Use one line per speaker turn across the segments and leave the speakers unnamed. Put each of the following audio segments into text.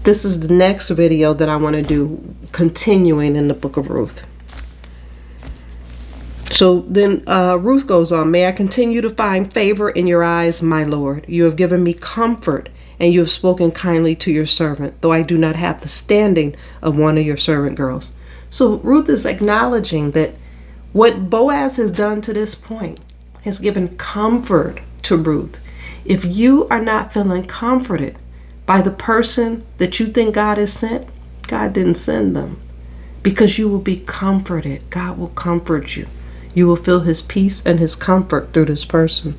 This is the next video that I want to do, continuing in the book of Ruth. So then Ruth goes on, may I continue to find favor in your eyes, my Lord. You have given me comfort, and you have spoken kindly to your servant, though I do not have the standing of one of your servant girls. So Ruth is acknowledging that what Boaz has done to this point has given comfort to Ruth. If you are not feeling comforted by the person that you think God has sent, God didn't send them, because you will be comforted. God will comfort you. You will feel his peace and his comfort through this person.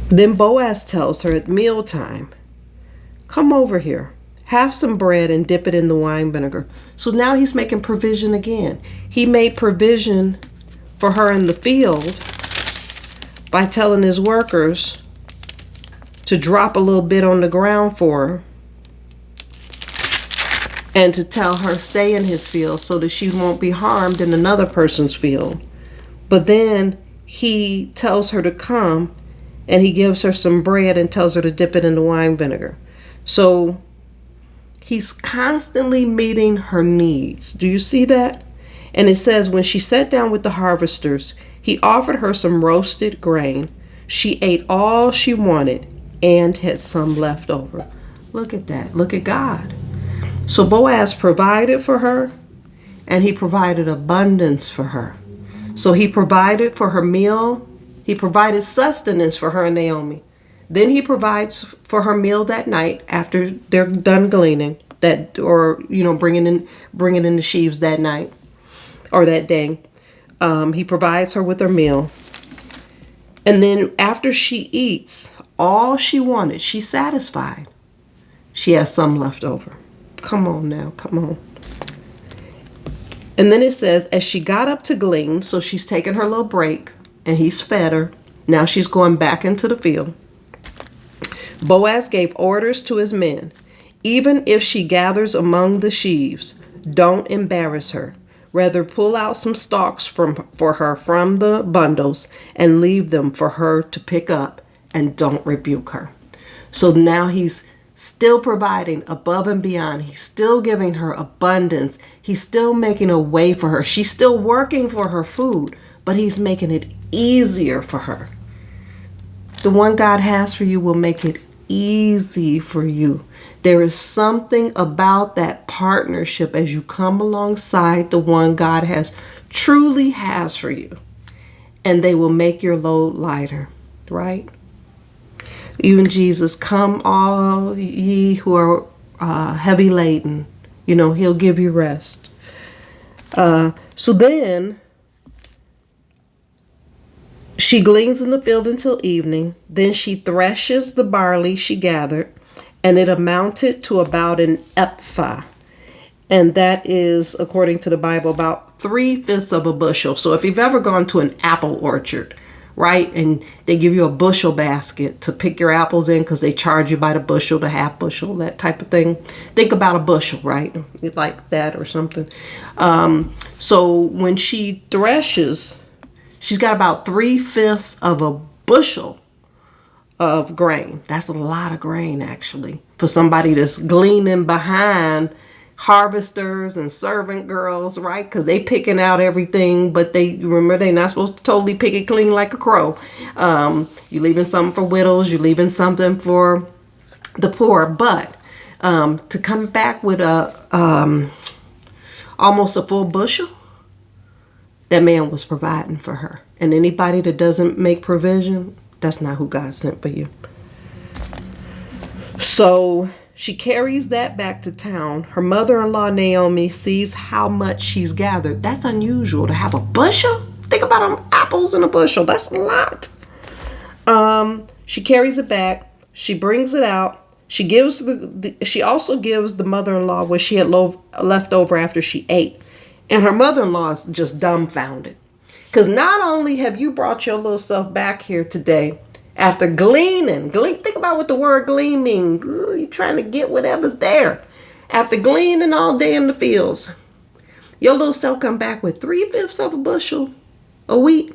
Then Boaz tells her at mealtime, come over here, have some bread and dip it in the wine vinegar. So now he's making provision again. He made provision for her in the field by telling his workers to drop a little bit on the ground for her, and to tell her stay in his field so that she won't be harmed in another person's field. But then he tells her to come, and he gives her some bread and tells her to dip it in the wine vinegar. So he's constantly meeting her needs. Do you see that? And it says, when she sat down with the harvesters, he offered her some roasted grain. She ate all she wanted and had some left over. Look at that. Look at God. So Boaz provided for her, and he provided abundance for her. So he provided for her meal. He provided sustenance for her and Naomi. Then he provides for her meal that night after they're done gleaning, bringing in the sheaves that night or that day. He provides her with her meal. And then after she eats all she wanted, she's satisfied. She has some left over. Come on now, come on. And then it says, as she got up to glean, so she's taking her little break, and he's fed her. Now she's going back into the field. Boaz gave orders to his men. Even if she gathers among the sheaves, don't embarrass her. Rather, pull out some stalks for her from the bundles and leave them for her to pick up, and don't rebuke her. So now he's still providing above and beyond. He's still giving her abundance. He's still making a way for her. She's still working for her food, but he's making it easier for her. The one God has for you will make it easy for you. There is something about that partnership as you come alongside the one God truly has for you, and they will make your load lighter, right? Even Jesus, come all ye who are heavy laden, he'll give you rest. So then she gleans in the field until evening. Then she threshes the barley she gathered, and it amounted to about an ephah. And that is, according to the Bible, about 3/5 of a bushel. So if you've ever gone to an apple orchard, right, and they give you a bushel basket to pick your apples in because they charge you by the bushel, the half bushel, that type of thing. Think about a bushel, right? Like that or something. So when she threshes, she's got about 3/5 of a bushel of grain. That's a lot of grain, actually, for somebody that's gleaning behind harvesters and servant girls, right? Because they picking out everything, but they're not supposed to totally pick it clean like a crow. You're leaving something for widows. You're leaving something for the poor. But to come back with almost a full bushel, that man was providing for her. And anybody that doesn't make provision, that's not who God sent for you. So she carries that back to town. Her mother-in-law, Naomi, sees how much she's gathered. That's unusual to have a bushel. Think about them apples in a bushel. That's a lot. She carries it back. She brings it out. She gives she also gives the mother-in-law what she had left over after she ate. And her mother-in-law is just dumbfounded. Because not only have you brought your little self back here today after gleaning. Think about what the word glean means. You're trying to get whatever's there. After gleaning all day in the fields, your little self come back with 3/5 of a bushel of wheat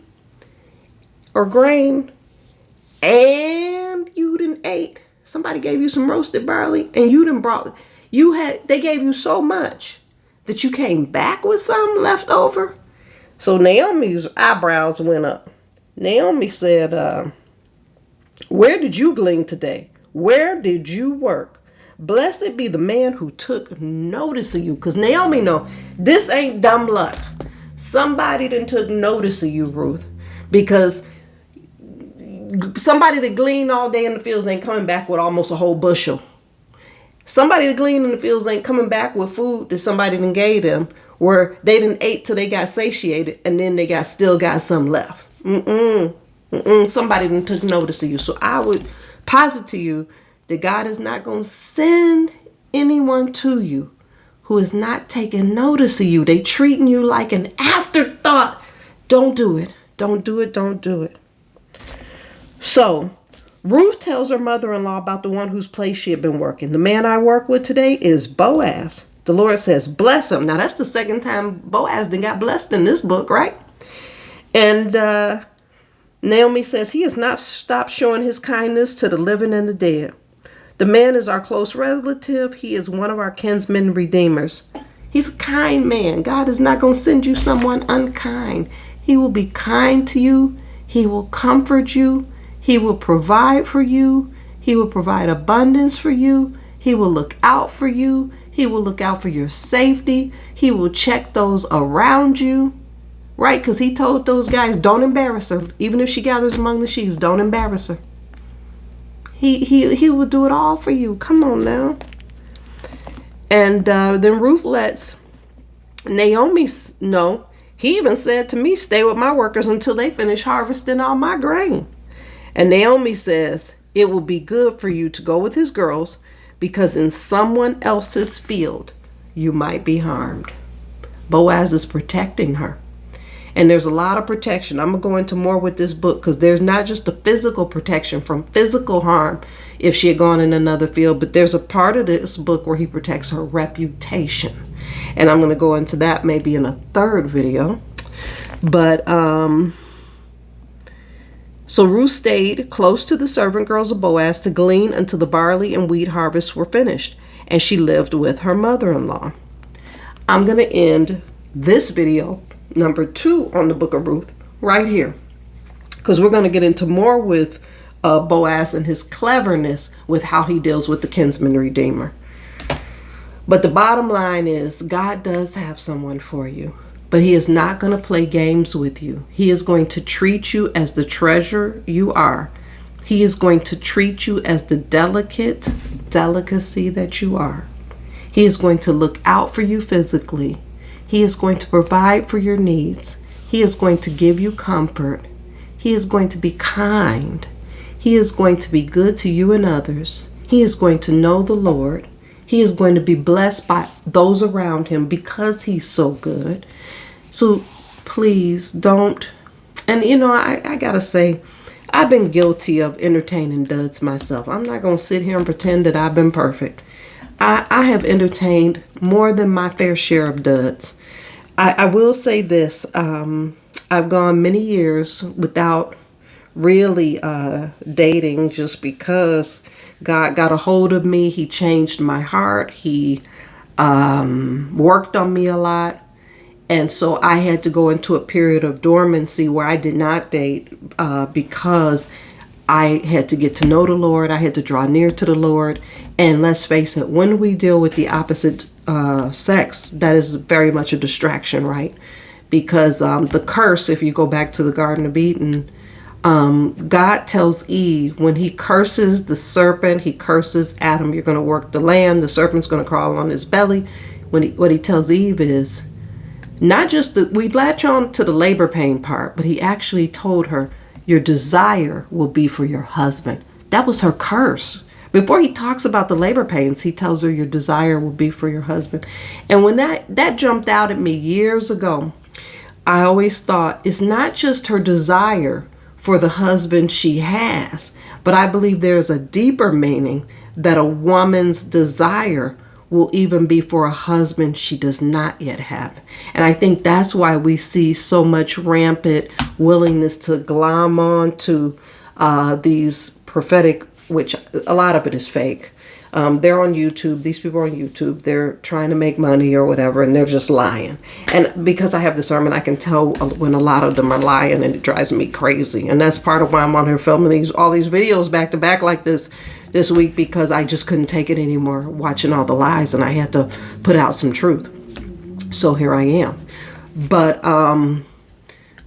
or grain. And you didn't ate. Somebody gave you some roasted barley, and they gave you so much that you came back with some left over. So Naomi's eyebrows went up. Naomi said, where did you glean today? Where did you work? Blessed be the man who took notice of you. Because Naomi know this ain't dumb luck. Somebody done took notice of you, Ruth. Because somebody that gleaned all day in the fields ain't coming back with almost a whole bushel. Somebody that gleaned in the fields ain't coming back with food that somebody done gave them, where they done ate till they got satiated and then they still got some left. Somebody done took notice of you. So I would posit to you that God is not going to send anyone to you who is not taking notice of you. They treating you like an afterthought. Don't do it. Don't do it. Don't do it. So Ruth tells her mother-in-law about the one whose place she had been working. The man I work with today is Boaz. The Lord says, bless him. Now that's the second time Boaz then got blessed in this book, right? And Naomi says he has not stopped showing his kindness to the living and the dead. The man is our close relative. He is one of our kinsmen redeemers. He's a kind man. God is not going to send you someone unkind. He will be kind to you. He will comfort you. He will provide for you. He will provide abundance for you. He will look out for you. He will look out for your safety. He will check those around you. Right? Because he told those guys, don't embarrass her. Even if she gathers among the sheep, don't embarrass her. He will do it all for you. Come on now. And then Ruth lets Naomi know. He even said to me, stay with my workers until they finish harvesting all my grain. And Naomi says, it will be good for you to go with his girls, because in someone else's field you might be harmed. Boaz is protecting her. And there's a lot of protection. I'm going to go into more with this book, because there's not just a physical protection from physical harm if she had gone in another field, but there's a part of this book where he protects her reputation. And I'm going to go into that maybe in a third video. But so Ruth stayed close to the servant girls of Boaz to glean until the barley and wheat harvests were finished, and she lived with her mother-in-law. I'm going to end this video, number 2 on the book of Ruth, right here, because we're going to get into more with Boaz and his cleverness with how he deals with the kinsman redeemer. But the bottom line is, God does have someone for you, but he is not going to play games with you. He is going to treat you as the treasure you are. He is going to treat you as the delicacy that you are. He is going to look out for you physically. He is going to provide for your needs. He is going to give you comfort. He is going to be kind. He is going to be good to you and others. He is going to know the Lord. He is going to be blessed by those around him because he's so good. So please don't. And I gotta say, I've been guilty of entertaining duds myself. I'm not going to sit here and pretend that I've been perfect. I have entertained more than my fair share of duds. I will say this. I've gone many years without really dating, just because God got a hold of me. He changed my heart. He worked on me a lot. And so I had to go into a period of dormancy where I did not date because I had to get to know the Lord. I had to draw near to the Lord. And let's face it, when we deal with the opposite sex, that is very much a distraction, right? Because the curse, if you go back to the Garden of Eden, God tells Eve, when he curses the serpent, he curses Adam, you're going to work the land, the serpent's going to crawl on his belly. What he tells Eve is, not just we latch on to the labor pain part, but he actually told her, your desire will be for your husband. That was her curse. Before he talks about the labor pains, he tells her your desire will be for your husband. And when that jumped out at me years ago, I always thought it's not just her desire for the husband she has, but I believe there's a deeper meaning that a woman's desire will even be for a husband she does not yet have. And I think that's why we see so much rampant willingness to glom on to these prophetic which a lot of it is fake. They're on YouTube. These people are on YouTube. They're trying to make money or whatever, and they're just lying. And because I have discernment, I can tell when a lot of them are lying, and it drives me crazy. And that's part of why I'm on here filming all these videos back to back like this week, because I just couldn't take it anymore watching all the lies, and I had to put out some truth. So here I am. But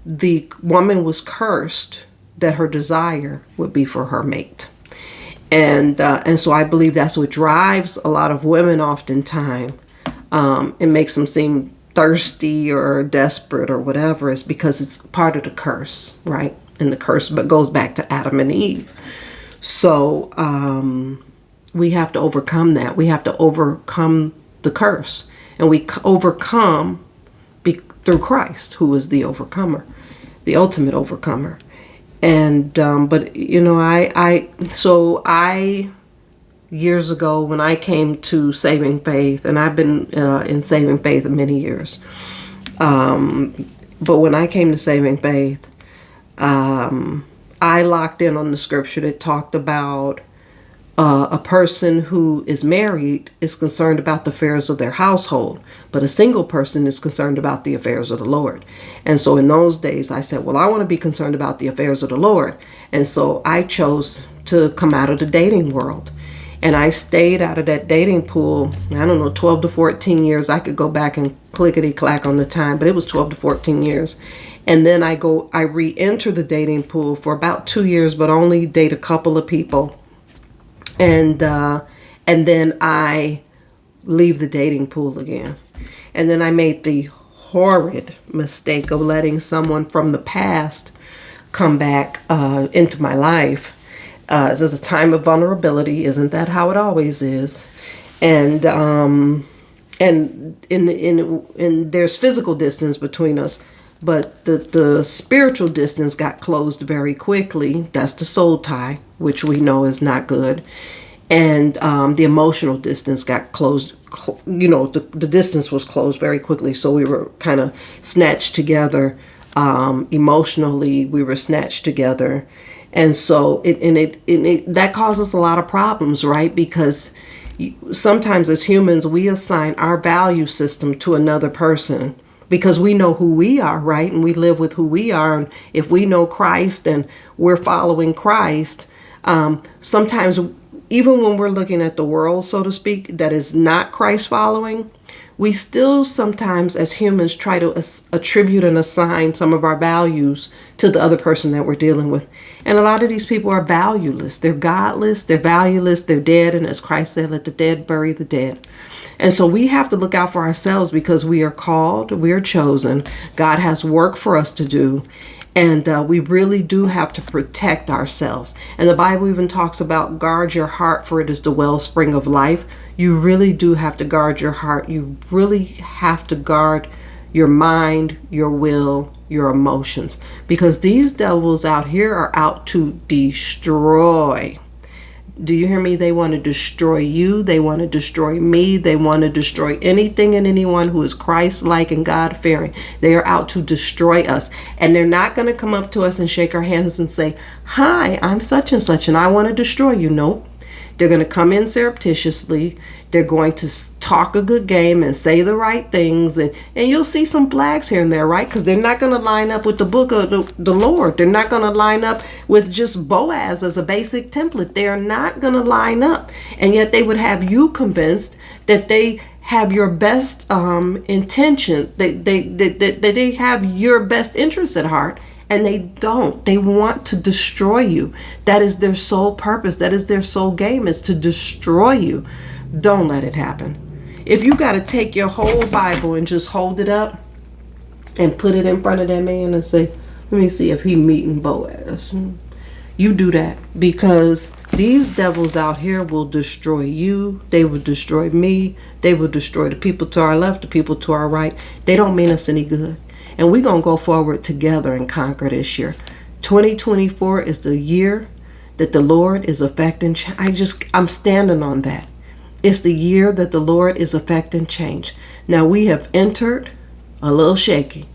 the woman was cursed that her desire would be for her mate. And so I believe that's what drives a lot of women oftentimes. It makes them seem thirsty or desperate or whatever, is because it's part of the curse, right? And the curse but goes back to Adam and Eve. So we have to overcome that. We have to overcome the curse. And we overcome through Christ, who is the overcomer, the ultimate overcomer. And but you know, I years ago when I came to Saving Faith, and I've been in Saving Faith many years, but when I came to Saving Faith, I locked in on the scripture that talked about a person who is married is concerned about the affairs of their household, but a single person is concerned about the affairs of the Lord. And so in those days, I said, well, I want to be concerned about the affairs of the Lord. And so I chose to come out of the dating world. And I stayed out of that dating pool, I don't know, 12 to 14 years. I could go back and clickety-clack on the time, but it was 12 to 14 years. And then I re-enter the dating pool for about 2 years, but only date a couple of people. And then I leave the dating pool again. And then I made the horrid mistake of letting someone from the past come back into my life. This is a time of vulnerability. Isn't that how it always is? And there's physical distance between us, but the spiritual distance got closed very quickly. That's the soul tie, which we know is not good. And the emotional distance got closed. The distance was closed very quickly. So we were kind of snatched together. Emotionally, we were snatched together. And so that causes a lot of problems, right? Because sometimes as humans, we assign our value system to another person because we know who we are, right? And we live with who we are. And if we know Christ and we're following Christ, sometimes even when we're looking at the world, so to speak, that is not Christ following, we still sometimes as humans try to attribute and assign some of our values to the other person that we're dealing with. And a lot of these people are valueless. They're godless. They're valueless. They're dead. And as Christ said, let the dead bury the dead. And so we have to look out for ourselves because we are called, we are chosen. God has work for us to do. And we really do have to protect ourselves. And the Bible even talks about guard your heart, for it is the wellspring of life. You really do have to guard your heart. You really have to guard your mind, your will, your emotions. Because these devils out here are out to destroy. Do you hear me? They want to destroy you. They want to destroy me. They want to destroy anything and anyone who is Christ-like and God-fearing. They are out to destroy us. And they're not going to come up to us and shake our hands and say, hi, I'm such and such, and I want to destroy you. Nope. They're going to come in surreptitiously. They're going to talk a good game and say the right things. And you'll see some flags here and there, right? Because they're not going to line up with the book of the Lord. They're not going to line up with just Boaz as a basic template. They are not going to line up. And yet they would have you convinced that they have your best intention, that they have your best interests at heart. And they don't. They want to destroy you. That is their sole purpose. That is their sole game, is to destroy you. Don't let it happen. If you got to take your whole Bible and just hold it up and put it in front of that man and say, let me see if he meeting Boaz. You do that, because these devils out here will destroy you. They will destroy me. They will destroy the people to our left, the people to our right. They don't mean us any good. And we're going to go forward together and conquer this year. 2024 is the year that the Lord is affecting. I'm standing on that. It's the year that the Lord is affecting change. Now, we have entered a little shaky.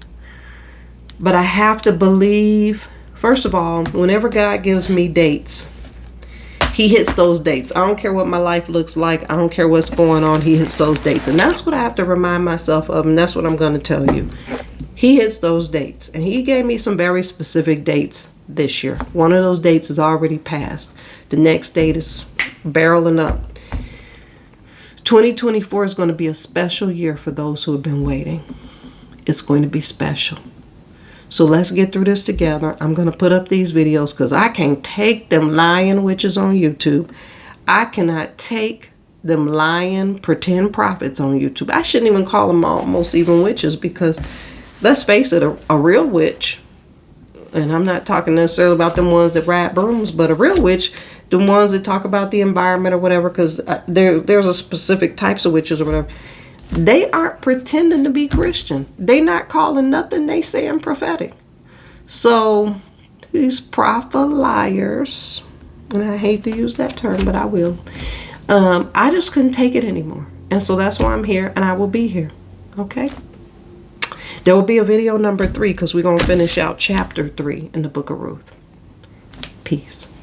But I have to believe, first of all, whenever God gives me dates, He hits those dates. I don't care what my life looks like. I don't care what's going on. He hits those dates. And that's what I have to remind myself of. And that's what I'm going to tell you. He hits those dates. And he gave me some very specific dates this year. One of those dates is already passed. The next date is barreling up. 2024 is going to be a special year for those who have been waiting. It's going to be special. So let's get through this together. I'm going to put up these videos because I can't take them lying witches on YouTube. I cannot take them lying pretend prophets on YouTube. I shouldn't even call them almost even witches because let's face it, a real witch, and I'm not talking necessarily about them ones that ride brooms, but a real witch, the ones that talk about the environment or whatever, because there's a specific types of witches or whatever. They aren't pretending to be Christian. They not calling nothing they saying prophetic. So these prophet liars, and I hate to use that term, but I will. I just couldn't take it anymore. And so that's why I'm here, and I will be here. Okay? There will be a video number 3 because we're going to finish out chapter 3 in the book of Ruth. Peace.